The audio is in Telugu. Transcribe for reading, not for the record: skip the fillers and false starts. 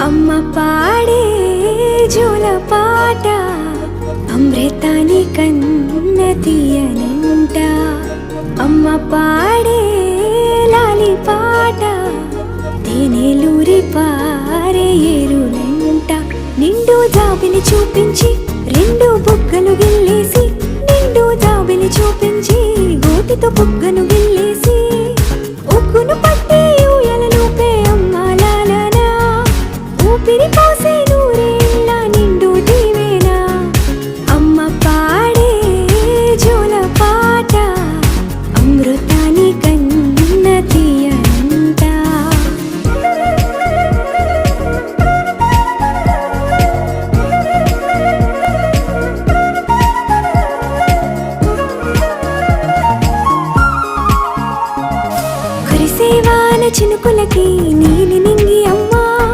అమ్మ పాడే జోల పాట అమృతాని కన్న తీయనంట. అమ్మ పాడే లాలి పాట తేనెలూరి పారే ఏరులంట. నిండు జాబిని చూపించి రెండు బుగ్గలు గిల్లేసి, నిండు జాబిని చూపించి గోటితో బుగ్గను